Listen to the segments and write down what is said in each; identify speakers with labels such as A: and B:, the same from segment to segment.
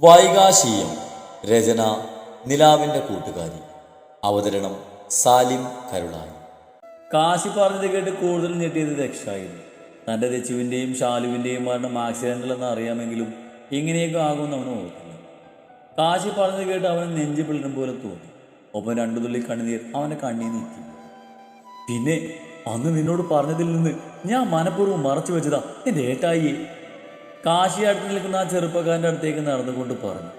A: വൈകാശീയം. രചന നിലാവിൻ്റെ കൂട്ടുകാരി. അവതരണം സാലിം കരുളായി.
B: കാശി പറഞ്ഞത് കേട്ട് കൂടുതൽ ഞെട്ടിയത് ദക്ഷായിരുന്നു. തൻ്റെ തെച്ചുവിൻ്റെയും ഷാലുവിൻ്റെയും മരണം ആക്സിഡൻ്റിലെന്ന് അറിയാമെങ്കിലും ഇങ്ങനെയൊക്കെ ആകുമെന്ന് അവന് ഓർത്തില്ല. കാശി പറഞ്ഞത് കേട്ട് അവന് നെഞ്ച് പിളരും പോലെ തോന്നി. ഒപ്പം രണ്ടു തുള്ളി കണ്ണുനീർ അവൻ്റെ കണ്ണീർ നീക്കി. പിന്നെ അന്ന് നിന്നോട് പറഞ്ഞതിൽ നിന്ന് ഞാൻ മനഃപൂർവ്വം മറച്ചു വെച്ചതാ എൻ്റെ ഏട്ടായിയെ. കാശി അടുത്ത് നിൽക്കുന്ന ആ ചെറുപ്പക്കാരൻ്റെ അടുത്തേക്ക് നടന്നുകൊണ്ട് പറഞ്ഞു.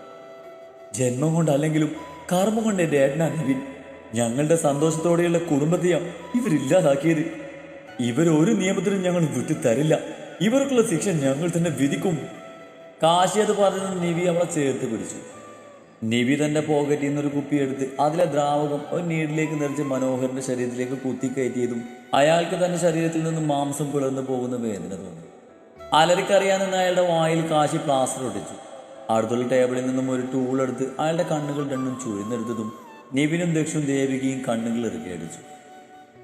B: ജന്മം കൊണ്ടല്ലെങ്കിലും കർമ്മം കൊണ്ട് എൻ്റെ ഏട്ടനാ നിവിൻ. ഞങ്ങളുടെ സന്തോഷത്തോടെയുള്ള കുടുംബത്തെയാ ഇവരില്ലാതാക്കിയത്. ഇവരൊരു നിയമത്തിനും ഞങ്ങൾ വിട്ടുതരില്ല. ഇവർക്കുള്ള ശിക്ഷ ഞങ്ങൾ തന്നെ വിധിക്കും. കാശി അത് പറഞ്ഞത് നിവി അവളെ ചേർത്ത് പിടിച്ചു. നിവി തൻ്റെ പോക്കറ്റിൽ നിന്നൊരു കുപ്പിയെടുത്ത് അതിലെ ദ്രാവകം ഒരു നീഡിലേക്ക് നിറച്ച് മനോഹരന്റെ ശരീരത്തിലേക്ക് കുത്തിക്കയറ്റിയതും അയാൾക്ക് തൻ്റെ ശരീരത്തിൽ നിന്നും മാംസം പിളർന്നു പോകുന്ന വേദന തോന്നി. അലറിക്കറിയാൻ നിന്ന് അയാളുടെ വായിൽ കാശി പ്ലാസ്റ്റർ ഒട്ടിച്ചു. അടുത്തുള്ള ടേബിളിൽ നിന്നും ഒരു ടൂൾ എടുത്ത് അയാളുടെ കണ്ണുകൾ രണ്ടും ചുഴിന്നെടുത്തതും നിവിനും ദക്ഷും ദേവികയും കണ്ണുകൾ ഇറുക്കിയടിച്ചു.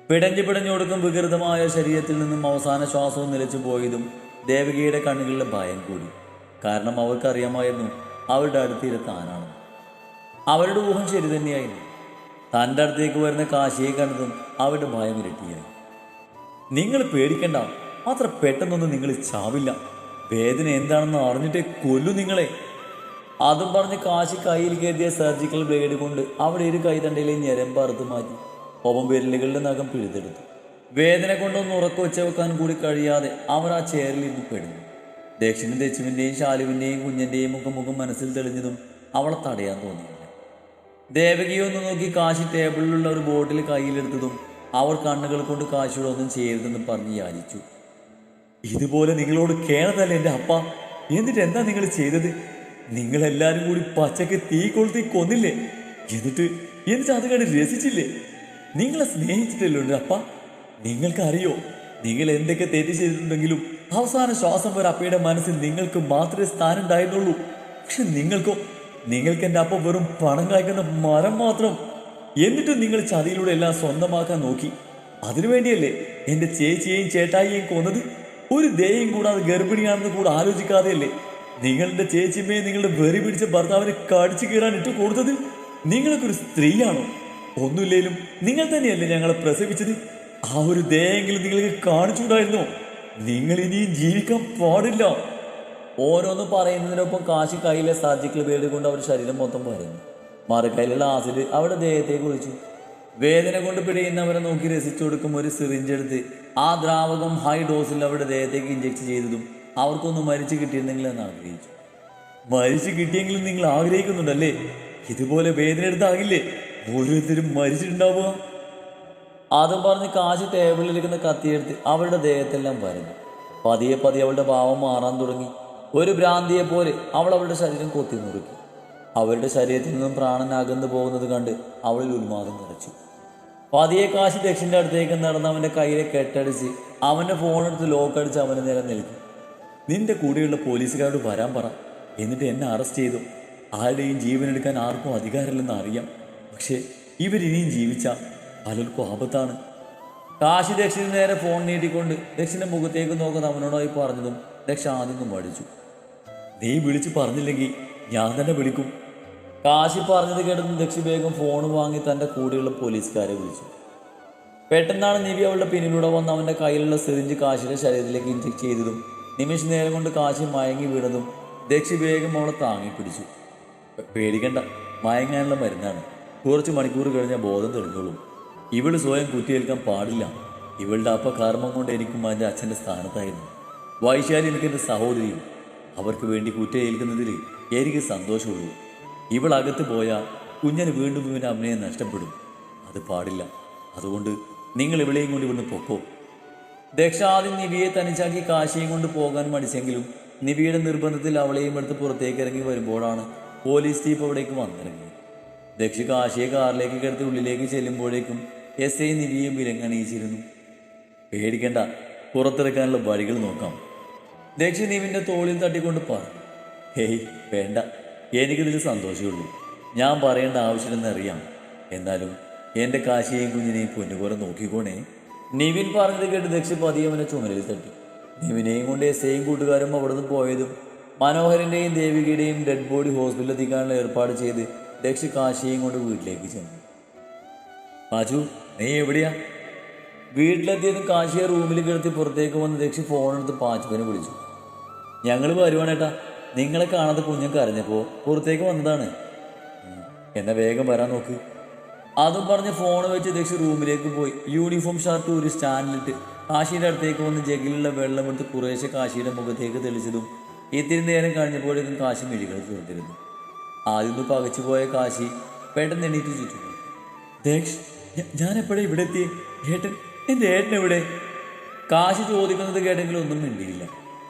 B: പിടഞ്ഞൊടുക്കും വികൃതമായ ശരീരത്തിൽ നിന്നും അവസാന ശ്വാസവും നിലച്ചു പോയതും ദേവികയുടെ കണ്ണുകളിലെ ഭയം കൂടി. കാരണം അവർക്കറിയാമായിരുന്നു അവരുടെ അടുത്തിരെ താനാണ്. അവരുടെ ഊഹം ശരി തന്നെയായിരുന്നു. തൻ്റെ അടുത്തേക്ക് വരുന്ന കാശിയെ കണ്ടതും അവരുടെ ഭയം ഇരട്ടിയായി. നിങ്ങൾ പേടിക്കണ്ട, അത്ര പെട്ടെന്നൊന്നും നിങ്ങൾ ചാവില്ല. വേദന എന്താണെന്ന് അറിഞ്ഞിട്ടേ കൊല്ലു നിങ്ങളെ. അതും പറഞ്ഞ് കാശി കയ്യിൽ കരുതിയ സർജിക്കൽ ബ്ലേഡ് കൊണ്ട് അവിടെ ഒരു കൈതണ്ടയിലെ ഞരമ്പ് അറുത്ത് മാറ്റി ഒപ്പം വിരലുകളുടെ നഖം പിഴുതെടുത്തു. വേദന കൊണ്ടൊന്ന് ഉറക്കം വെച്ച് വെക്കാൻ കൂടി കഴിയാതെ അവർ ആ ചെയറിൽ ഇരുന്ന് പെടുന്നു. ദക്ഷിണ തെച്ചുവിൻ്റെയും ശാലുവിൻ്റെയും കുഞ്ഞൻ്റെയും മുഖം മനസ്സിൽ തെളിഞ്ഞതും അവളെ തടയാൻ തോന്നിയില്ല. ദേവകിയൊന്ന് നോക്കി കാശി ടേബിളിലുള്ള ഒരു ബോട്ടിൽ കയ്യിലെടുത്തതും അവർ കണ്ണുകൾ കൊണ്ട് കാശിയോട് ഒന്നും ചെയ്യരുതെന്ന് പറഞ്ഞ് യാചിച്ചു. ഇതുപോലെ നിങ്ങളോട് കേണതല്ല എൻ്റെ അപ്പ. എന്നിട്ട് എന്താ നിങ്ങൾ ചെയ്തത്? നിങ്ങളെല്ലാവരും കൂടി പച്ചക്ക് തീ കൊളുത്തി കൊന്നില്ലേ? എന്നിട്ട് അത് കണ്ട് രസിച്ചില്ലേ? നിങ്ങളെ സ്നേഹിച്ചിട്ടല്ലോ എൻ്റെ അപ്പ. നിങ്ങൾക്കറിയോ, നിങ്ങൾ എന്തൊക്കെ തെറ്റ് ചെയ്തിട്ടുണ്ടെങ്കിലും അവസാന ശ്വാസം വരെ അപ്പയുടെ മനസ്സിൽ നിങ്ങൾക്ക് മാത്രമേ സ്ഥാനം ഉണ്ടായിരുന്നുള്ളൂ. പക്ഷെ നിങ്ങൾക്ക് എൻ്റെ അപ്പ വെറും പണം കായ്ക്കുന്ന മരം മാത്രം. എന്നിട്ടും നിങ്ങൾ ചതിയിലൂടെ എല്ലാം സ്വന്തമാക്കാൻ നോക്കി. അതിനുവേണ്ടിയല്ലേ എൻ്റെ ചേച്ചിയെയും ചേട്ടായിയെയും കൊന്നത്? ഒരു ദയയും കൂടാതെ ഗർഭിണിയാണെന്ന് കൂടെ ആലോചിക്കാതെയല്ലേ നിങ്ങളുടെ ചേച്ചിയമ്മയെ നിങ്ങളുടെ വെറി പിടിച്ച ഭർത്താവിനെ കടിച്ചു കീറാൻ ഇട്ട് കൊടുത്തത്? നിങ്ങൾക്കൊരു സ്ത്രീയാണോ? ഒന്നുമില്ലേലും നിങ്ങൾ തന്നെയല്ലേ ഞങ്ങളെ പ്രസവിച്ചത്. ആ ഒരു ദയെങ്കിലും നിങ്ങൾക്ക് കാണിച്ചുകൂടായിരുന്നോ? നിങ്ങൾ ഇനിയും ജീവിക്കാൻ പാടില്ല. ഓരോന്ന് പറയുന്നതിനൊപ്പം കാശി കയ്യിലെ സർജിക്കൽ ബ്ലേഡ് കൊണ്ട് അവരുടെ ശരീരം മൊത്തം പറയുന്നു. മറുകൈയിലുള്ള ആസിഡ് അവരുടെ ദേഹത്തേക്ക് ഒഴിച്ചു. വേദന കൊണ്ട് പിടയുന്നവരെ നോക്കി രസിച്ചു കൊടുക്കും ഒരു സിറിഞ്ച് എടുത്ത് ആ ദ്രാവകം ഹൈ ഡോസിൽ അവരുടെ ദേഹത്തേക്ക് ഇഞ്ചക്ട് ചെയ്തതും അവർക്കൊന്ന് മരിച്ചു കിട്ടിയിരുന്നെങ്കിൽ എന്ന് ആഗ്രഹിച്ചു. മരിച്ചു കിട്ടിയെങ്കിലും നിങ്ങൾ ആഗ്രഹിക്കുന്നുണ്ടല്ലേ? ഇതുപോലെ വേദന എടുത്താകില്ലേ ഓരോരുത്തരും മരിച്ചിട്ടുണ്ടാവുക? അതും പറഞ്ഞ് കാശി ടേബിളിലിരിക്കുന്ന കത്തിയെടുത്ത് അവരുടെ ദേഹത്തെല്ലാം വരുന്നു. പതിയെ അവളുടെ ഭാവം മാറാൻ തുടങ്ങി. ഒരു ഭ്രാന്തിയെ പോലെ അവളുടെ ശരീരം കൊത്തി നുറുക്കി. അവരുടെ ശരീരത്തിൽ നിന്നും പ്രാണൻ അകന്നു പോകുന്നത് കണ്ട് അവളിൽ ഉന്മാദം നിറച്ചു. പതിയെ കാശി ദക്ഷിൻ്റെ അടുത്തേക്ക് നടന്ന് അവൻ്റെ കയ്യിലെ കെട്ടടിച്ച് അവൻ്റെ ഫോണെടുത്ത് ലോക്കടിച്ച് അവന് നേരെ നിൽക്കും. നിന്റെ കൂടെയുള്ള പോലീസുകാരോട് വരാൻ പറ. എന്നിട്ട് എന്നെ അറസ്റ്റ് ചെയ്തു. ആരുടെയും ജീവനെടുക്കാൻ ആർക്കും അധികാരമില്ലെന്ന് അറിയാം. പക്ഷേ ഇവരിനിയും ജീവിച്ചാൽ പലർക്കും ആപത്താണ്. കാശി ദക്ഷിന് നേരെ ഫോൺ നീട്ടിക്കൊണ്ട് ദക്ഷിൻ്റെ മുഖത്തേക്ക് നോക്കുന്ന അവനോടായി പറഞ്ഞതും ദക്ഷ ആദ്യം മടിച്ചു. നീ വിളിച്ച് പറഞ്ഞില്ലെങ്കിൽ ഞാൻ തന്നെ വിളിക്കും. കാശി പറഞ്ഞത് കേട്ടതും ദക്ഷി വേഗം ഫോൺ വാങ്ങി തൻ്റെ കൂടെയുള്ള പോലീസുകാരെ വിളിച്ചു. പെട്ടെന്നാണ് നിവി അവളുടെ പിന്നിലൂടെ വന്ന് അവൻ്റെ കയ്യിലുള്ള സിറിഞ്ച് കാശിയുടെ ശരീരത്തിലേക്ക് ഇഞ്ചക്ട് ചെയ്തതും നിമിഷ നേരം കൊണ്ട് കാശി മയങ്ങി വീണതും ദക്ഷി വേഗം അവളെ താങ്ങി പിടിച്ചു. പേടിക്കണ്ട, മയങ്ങാനുള്ള മരുന്നാണ്. കുറച്ച് മണിക്കൂർ കഴിഞ്ഞാൽ ബോധം തെളിഞ്ഞോളൂ. ഇവള് സ്വയം കുത്തിയേൽക്കാൻ പാടില്ല. ഇവളുടെ അപ്പ കർമ്മം കൊണ്ട് എനിക്കും എൻ്റെ അച്ഛൻ്റെ സ്ഥാനത്തായിരുന്നു. വൈശാലി എനിക്കെൻ്റെ സഹോദരിയും. അവർക്ക് വേണ്ടി കുറ്റയേൽക്കുന്നതിൽ എനിക്ക് സന്തോഷമുള്ളൂ. ഇവളകത്ത് പോയാൽ കുഞ്ഞന് വീണ്ടും ഇവൻ്റെ അമ്മയെ നഷ്ടപ്പെടും. അത് പാടില്ല. അതുകൊണ്ട് നിങ്ങൾ ഇവളെയും കൊണ്ട് ഇവിടുന്ന് പൊക്കോ. ദക്ഷ ആദ്യം നിവിയെ തനിച്ചാക്കി കാശിയും കൊണ്ട് പോകാൻ മടിച്ചെങ്കിലും നിവിയുടെ നിർബന്ധത്തിൽ അവളെയും എടുത്ത് പുറത്തേക്ക് ഇറങ്ങി വരുമ്പോഴാണ് പോലീസ് ജീപ്പ് അവിടേക്ക് വന്നിറങ്ങി. ദക്ഷ കാശിയെ കാറിലേക്ക് കിടത്തി ഉള്ളിലേക്ക് ചെല്ലുമ്പോഴേക്കും SI നിവിയെ വിലങ്ങണിയിച്ചിരുന്നു. പേടിക്കണ്ട, പുറത്തിറക്കാനുള്ള വഴികൾ നോക്കാം. ദക്ഷ നിവിൻ്റെ തോളിൽ തട്ടിക്കൊണ്ട് പറഞ്ഞു. ഹേയ് വേണ്ട, എനിക്കിതിൽ സന്തോഷമുള്ളൂ. ഞാൻ പറയേണ്ട ആവശ്യമെന്നറിയാം. എന്നാലും എൻ്റെ കാശിയെയും കുഞ്ഞിനെയും പൊന്നുപോലെ നോക്കിക്കോണേ. നിവിൻ പറഞ്ഞത് കേട്ട് ദക്ഷ പതിയെ അവനെ ചുമലിൽ തട്ടി. നിവിനെയും കൊണ്ട് SIയും കൂട്ടുകാരും അവിടെ നിന്ന് പോയതും മനോഹരൻ്റെയും ദേവികയുടെയും ഡെഡ് ബോഡി ഹോസ്പിറ്റലിൽ എത്തിക്കാനുള്ള ഏർപ്പാട് ചെയ്ത് ദക്ഷ് കാശിയെയും കൊണ്ട് വീട്ടിലേക്ക് ചെന്നു. പാച്ചു, നീ എവിടെയാ? വീട്ടിലെത്തിയതും കാശിയെ റൂമിൽ കിടത്തി പുറത്തേക്ക് വന്ന് ദക്ഷ് ഫോണെടുത്ത് പാച്ചുവിനെ വിളിച്ചു. ഞങ്ങൾ വരുവാണേട്ടാ, നിങ്ങളെ കാണാതെ കുഞ്ഞൊക്കെ അറിഞ്ഞപ്പോൾ പുറത്തേക്ക് വന്നതാണ്. എന്നെ വേഗം വരാൻ നോക്ക്. അതും പറഞ്ഞ് ഫോൺ വെച്ച് ദക്ഷ് റൂമിലേക്ക് പോയി യൂണിഫോം ഷർട്ട് ഒരു സ്റ്റാൻഡിലിട്ട് കാശിയുടെ അടുത്തേക്ക് വന്ന് ജഗിലുള്ള വെള്ളം എടുത്ത് കുറേശ്ശെ കാശിയുടെ മുഖത്തേക്ക് തെളിച്ചതും ഇത്തിരി നേരം കഴിഞ്ഞപ്പോഴേക്കും കാശി മിഴികൾ തീർത്തിരുന്നു. ആദ്യം പകച്ചു പോയ കാശി പെട്ടെന്ന് എണീറ്റ് ചുറ്റും. ദക്ഷ്, ഞാൻ എപ്പോഴാ ഇവിടെ എത്തിയേ? എൻ്റെ ഏട്ടൻ എവിടെ? കാശി ചോദിക്കുന്നത് കേട്ടെങ്കിലും ഒന്നും മിണ്ടിയില്ല.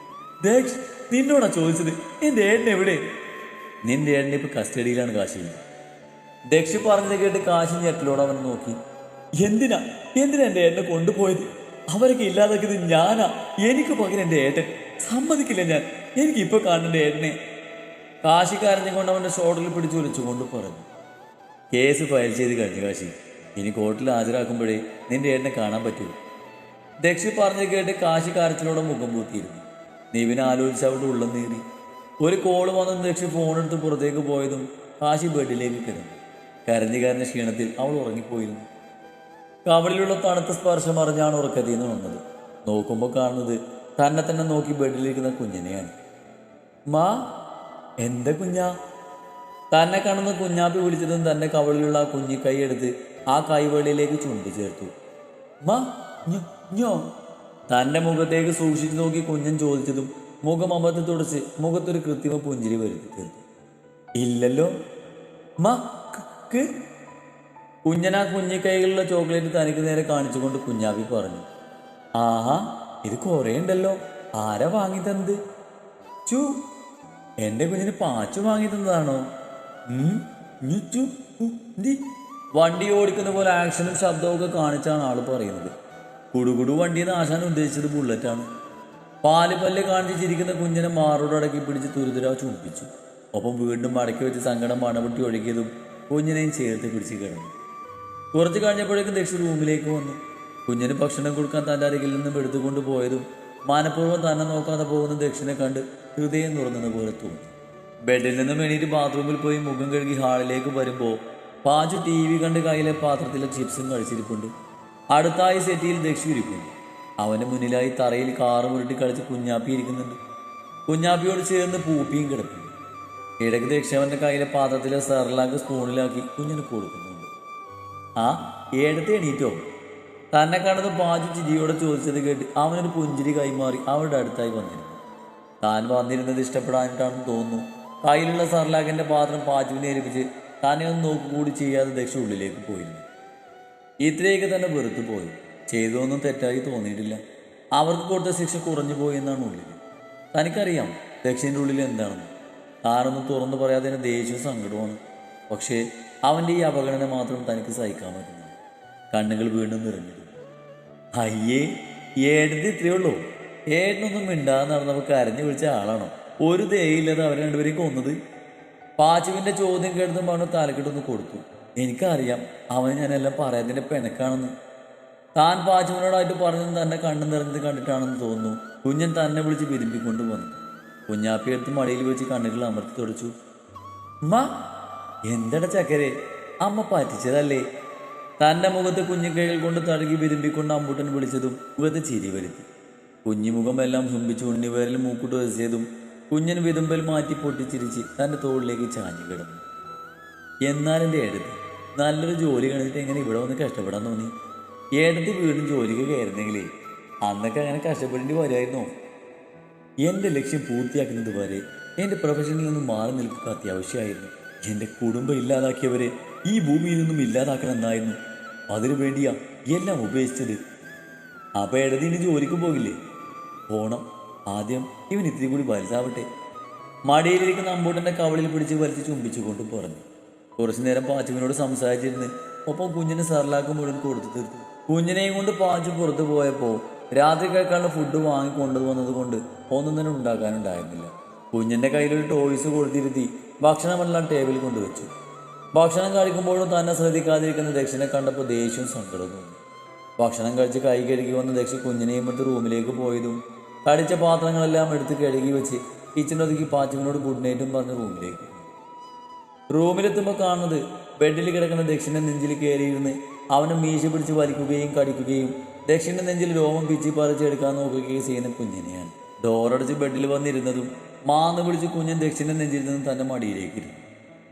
B: ദക്ഷ്, നിന്നോടാ ചോദിച്ചത്, എൻ്റെ ഏട്ടൻ എവിടെ? നിന്റെ ഏട്ടൻ ഇപ്പൊ കസ്റ്റഡിയിലാണ് കാശി. ദക്ഷ് പറഞ്ഞത് കേട്ട് കാശി ഞെട്ടലോട് അവൻ നോക്കി. എന്തിനാ എൻ്റെ ഏട്ടനെ കൊണ്ടുപോയത്? അവരൊക്കെ ഇല്ലാതാക്കിയത് ഞാനാ. എനിക്ക് പകരം എൻ്റെ ഏട്ടൻ സമ്മതിക്കില്ല ഞാൻ. എനിക്കിപ്പോൾ കാണേണ്ട ഏട്ടനെ. കാശി കരഞ്ഞുകൊണ്ട് അവൻ്റെ ഷോൾഡറിൽ പിടിച്ച് വിളിച്ചുകൊണ്ട് പറഞ്ഞു. കേസ് ഫയൽ ചെയ്ത് കഴിഞ്ഞു കാശി. ഇനി കോർട്ടിൽ ഹാജരാക്കുമ്പോഴേ നിന്റെ ഏട്ടനെ കാണാൻ പറ്റൂ. ദക്ഷി പറഞ്ഞത് കേട്ട് കാശി കരച്ചിലോടെ മുഖം പൂത്തിയിരുന്നു. നിവിനെ ആലോചിച്ച് അവളുടെ ഉള്ളം നീറി. ഒരു കോള് വന്നു ദക്ഷി ഫോണെടുത്ത് പുറത്തേക്ക് പോയതും കാശി ബെഡിലേക്ക് കിടന്നു. കരഞ്ഞ ക്ഷീണത്തിൽ അവൾ ഉറങ്ങിപ്പോയിരുന്നു. കവളിലുള്ള തണുത്ത സ്പർശം അറിഞ്ഞാണ് ഉറക്കത്തിൽ നിന്ന് വന്നത്. നോക്കുമ്പോൾ കാണുന്നത് തന്നെ നോക്കി ബെഡിലിരിക്കുന്ന കുഞ്ഞിനെയാണ്. മാ, എന്താ കുഞ്ഞാ? തന്നെ കാണുന്ന കുഞ്ഞാപ്പി വിളിച്ചതും തൻ്റെ കവളിലുള്ള ആ കുഞ്ഞി കൈ എടുത്ത് ആ കൈവെളിയിലേക്ക് ചുണ്ടി ചേർത്തു. മാ, ഞോ. തൻ്റെ മുഖത്തേക്ക് സൂക്ഷിച്ചു നോക്കി കുഞ്ഞൻ ചോദിച്ചതും മുഖം അമർത്തി തുടച്ച് മുഖത്തൊരു കൃത്രിമ പുഞ്ചിരി വരുത്തി തീർത്തു. ഇല്ലല്ലോ മാ. കുഞ്ഞൻ ആ കുഞ്ഞിക്കൈകളുള്ള ചോക്ലേറ്റ് തനിക്ക് നേരെ കാണിച്ചുകൊണ്ട് കുഞ്ഞാപ്പി പറഞ്ഞു. ആഹാ, ഇത് കുറേ ഉണ്ടല്ലോ. ആരാ വാങ്ങി തന്നത്? ചു, എൻ്റെ കുഞ്ഞിന് പാച്ചു വാങ്ങി തന്നതാണോ? വണ്ടി ഓടിക്കുന്ന പോലെ ആക്ഷനും ശബ്ദവും ഒക്കെ കാണിച്ചാണ് ആള് പറയുന്നത്. കുടുകുടു വണ്ടിയെന്ന് ആശാൻ ഉദ്ദേശിച്ചത് ബുള്ളറ്റാണ്. പാലുപല്ല് കാണിച്ച് ചിരിക്കുന്ന കുഞ്ഞിനെ മാറോട് അടക്കി പിടിച്ച് തുരുതുരാ ചുംബിച്ചു. ഒപ്പം വീണ്ടും മടക്കി വെച്ച് സങ്കടം മണപൊട്ടി ഒഴുകിയതും കുഞ്ഞിനെയും ചേർത്ത് പിടിച്ച് കിടന്നു. കുറച്ച് കഴിഞ്ഞപ്പോഴേക്കും ദക്ഷി റൂമിലേക്ക് വന്നു. കുഞ്ഞിന് ഭക്ഷണം കൊടുക്കാൻ തൻ്റെ അരികിൽ നിന്നും എടുത്തുകൊണ്ട് പോയതും മനഃപൂർവ്വം തന്നെ നോക്കാതെ പോകുന്ന ദക്ഷിനെ കണ്ട് ഹൃദയം തുറന്നത് പോലെ തോന്നി. ബെഡിൽ നിന്നും എണീറ്റ് ബാത്റൂമിൽ പോയി മുഖം കഴുകി ഹാളിലേക്ക് വരുമ്പോൾ പാച്ചു TV കണ്ട് കയ്യിലെ പാത്രത്തിലെ ചിപ്സും കഴിച്ചിരിപ്പുണ്ട്. അടുത്തായി സെറ്റിയിൽ ദക്ഷി ഇരിക്കുന്നു. അവൻ്റെ മുന്നിലായി തറയിൽ കാറ് ഉരുട്ടി കളിച്ച് കുഞ്ഞാപ്പി ഇരിക്കുന്നുണ്ട്. കുഞ്ഞാപ്പിയോട് ചേർന്ന് പൂപ്പിയും കിടക്കുന്നു. ഇടയ്ക്ക് ദക്ഷി അവൻ്റെ കയ്യിലെ പാത്രത്തിലെ സെർലാക്ക് സ്പൂണിലാക്കി കുഞ്ഞിന് കൊടുക്കുന്നുണ്ട്. ആ, ഏടത്തെ എണീറ്റോ? തന്നെ കണ്ടത് പാച്ചു ചിരിയോടെ ചോദിച്ചത് കേട്ട് അവനൊരു പുഞ്ചിരി കൈമാറി അവളുടെ അടുത്തായി വന്നിരുന്നു. താൻ വന്നിരുന്നത് ഇഷ്ടപ്പെടാനിട്ടാണെന്ന് തോന്നുന്നു. കയ്യിലുള്ള സർലാക്കിൻ്റെ പാത്രം പാച്ചുവിനെ ഏൽപ്പിച്ച് തന്നെ ഒന്ന് നോക്കുകൂടി ചെയ്യാതെ ദക്ഷി ഉള്ളിലേക്ക് പോയിരുന്നു. ഇത്രയൊക്കെ തന്നെ വെറുത്തു പോയി. ചെയ്തതൊന്നും തെറ്റായി തോന്നിയിട്ടില്ല. അവർക്ക് കൊടുത്ത ശിക്ഷ കുറഞ്ഞു പോയി എന്നാണ് ഉള്ളിൽ. തനിക്കറിയാം ദക്ഷിൻ്റെ ഉള്ളിൽ എന്താണെന്ന്. താനൊന്നും തുറന്നു പറയാതെ തന്നെ ദേഷ്യവും സങ്കടമാണ്. പക്ഷേ അവൻ്റെ ഈ അപകടന മാത്രം തനിക്ക് സഹിക്കാൻ പറ്റുന്നു. കണ്ണുകൾ വീണ്ടും നിറഞ്ഞിരുന്നു. അയ്യേ, ഏട്ടന് ഇത്രയേ ഉള്ളൂ? ഏട്ടനൊന്നും മിണ്ടാതെ നടന്നപ്പോൾ കരഞ്ഞു വിളിച്ച ആളാണോ? ഒരു ദയയില്ലാതെ അവർ രണ്ടുപേരെയും കൊന്നത്? പാച്ചുവിൻ്റെ ചോദ്യം കേട്ടതും അവന് തലക്കെട്ടൊന്ന് കൊടുത്തു. എനിക്കറിയാം അവന് ഞാനെല്ലാം പറയാതിൻ്റെ പിണക്കാണെന്ന്. താൻ പാച്ചുവിനോടായിട്ട് പറഞ്ഞത് തന്നെ കണ്ണു നിറഞ്ഞത് കണ്ടിട്ടാണെന്ന് തോന്നുന്നു. കുഞ്ഞൻ തന്നെ വിളിച്ച് വിരുമ്പിക്കൊണ്ട് വന്നു. കുഞ്ഞാപ്പി എടുത്ത് മടിയിൽ വെച്ച് കണ്ണുകൾ അമർത്തി തുടച്ചു. അമ്മ, എന്തട ചക്കരെ, അമ്മ പറ്റിച്ചതല്ലേ? തൻ്റെ മുഖത്ത് കുഞ്ഞിക്കൈകൾ കൊണ്ട് തഴുകി വിരുമ്പിക്കൊണ്ട് അമ്പൂട്ടൻ വിളിച്ചതും മുഖത്ത് ചിരി വരുത്തി. കുഞ്ഞിമുഖമെല്ലാം ചുംബിച്ച് ഉണ്ണിവേരിൽ മൂക്കുട്ട് വെച്ചതും കുഞ്ഞൻ വിതുമ്പൽ മാറ്റി പൊട്ടിച്ചിരിച്ച് തൻ്റെ തോളിലേക്ക് ചാഞ്ഞു കിടന്നു. എന്നാൽ എൻ്റെ ഏടത്തി നല്ലൊരു ജോലി കഴിഞ്ഞിട്ട് എങ്ങനെ ഇവിടെ വന്ന് കഷ്ടപ്പെടാൻ തോന്നി? ഏടത്തി വീണ്ടും ജോലിക്ക് കയറുന്നെങ്കിലേ അന്നൊക്കെ അങ്ങനെ കഷ്ടപ്പെടേണ്ടി വരുമായിരുന്നോ? എൻ്റെ ലക്ഷ്യം പൂർത്തിയാക്കുന്നത് വരെ എൻ്റെ പ്രൊഫഷനിൽ നിന്നും മാറി നിൽക്കുക അത്യാവശ്യമായിരുന്നു. എൻ്റെ കുടുംബം ഇല്ലാതാക്കിയവരെ ഈ ഭൂമിയിൽ നിന്നും ഇല്ലാതാക്കണം എന്നായിരുന്നു. അതിനു വേണ്ടിയാ എല്ലാം ഉപേക്ഷിച്ചത്. അപ്പം ഏടത്തിന് ജോലിക്ക് പോകില്ലേ? പോണം. ആദ്യം ഇവൻ ഇത്തിരി കൂടി വലുതാവട്ടെ. മടിയിലിരിക്കുന്ന അമ്പൂട്ടൻ്റെ കവളിൽ പിടിച്ച് വലിച്ച് ചുംബിച്ചുകൊണ്ട് പറഞ്ഞു. കുറച്ചു നേരം പാച്ചുവിനോട് സംസാരിച്ചിരുന്ന് ഒപ്പം കുഞ്ഞിന് സർലാക്ക് മുഴുവൻ കൊടുത്തു തീർത്തു. കുഞ്ഞിനെയും കൊണ്ട് പാച്ചു പുറത്തു പോയപ്പോൾ രാത്രി കഴിക്കാനുള്ള ഫുഡ് വാങ്ങിക്കൊണ്ടുവന്നത് കൊണ്ട് ഒന്നും തന്നെ ഉണ്ടാക്കാനുണ്ടായിരുന്നില്ല. കുഞ്ഞിൻ്റെ കയ്യിലൊരു ടോയ്സ് കൊടുത്തിരുത്തി ഭക്ഷണമെല്ലാം ടേബിളിൽ കൊണ്ടുവച്ചു. ഭക്ഷണം കഴിക്കുമ്പോഴും തന്നെ ശ്രദ്ധിക്കാതിരിക്കുന്ന ദക്ഷിനെ കണ്ടപ്പോൾ ദേഷ്യവും സങ്കടവും തോന്നി. ഭക്ഷണം കഴിച്ച് കൈ കഴുകി വന്ന ദക്ഷി കുഞ്ഞിനെയും എടുത്ത് റൂമിലേക്ക് പോയതും കടിച്ച പാത്രങ്ങളെല്ലാം എടുത്ത് കഴുകി വെച്ച് കിച്ചണിലൊതുക്കി പാച്ചുവിനോട് ഗുഡ് നൈറ്റും പറഞ്ഞ് റൂമിലേക്ക്. റൂമിലെത്തുമ്പോൾ കാണുന്നത് ബെഡിൽ കിടക്കുന്ന ദക്ഷിണ നെഞ്ചിൽ കയറിയിരുന്ന് അവനെ മീശ പിടിച്ച് വലിക്കുകയും കടിക്കുകയും ദക്ഷിണ നെഞ്ചിൽ രോമം പിച്ചി പറിച്ചെടുക്കാൻ നോക്കുകയും ചെയ്യുന്ന കുഞ്ഞിനെയാണ്. ഡോറടിച്ച് ബെഡിൽ വന്നിരുന്നതും മാന്ന് പിടിച്ച് കുഞ്ഞൻ ദക്ഷിണ നെഞ്ചിൽ നിന്നും തൻ്റെ മടിയിലേക്ക് ഇരുന്നു.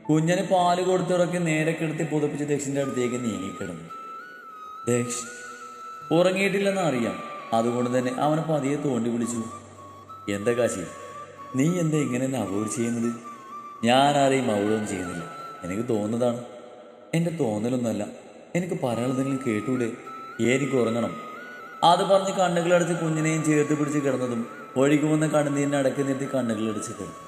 B: കുഞ്ഞന് പാല് കൊടുത്തിറക്കി നേരെ കിടത്തി പുതപ്പിച്ച് ദക്ഷിൻ്റെ അടുത്തേക്ക് നീങ്ങിക്കിടന്നു. ദക്ഷ് ഉറങ്ങിയിട്ടില്ലെന്ന് അറിയാം. അതുകൊണ്ട് തന്നെ അവനെ പതിയെ തോണ്ടി വിളിച്ചു. എന്താ കാശി, നീ എന്താ ഇങ്ങനെ എന്നെ അവോയ്ഡ് ചെയ്യുന്നത്? ഞാൻ ആരെയും അവോയ്ഡൊന്നും ചെയ്യുന്നില്ല, എനിക്ക് തോന്നുന്നതാണ്. എൻ്റെ തോന്നലൊന്നുമല്ല, എനിക്ക് പറയാനുള്ളതെങ്കിലും കേട്ടൂടെ? എനിക്ക് ഉറങ്ങണം. അത് പറഞ്ഞ് കണ്ണുകളടച്ച് കുഞ്ഞിനെയും ചേർത്ത് പിടിച്ച് കിടന്നതും ഒഴുകി വന്ന കണ്ണുനീരിനെ അടക്കി നിർത്തി കണ്ണുകളടച്ച് കിടന്നു.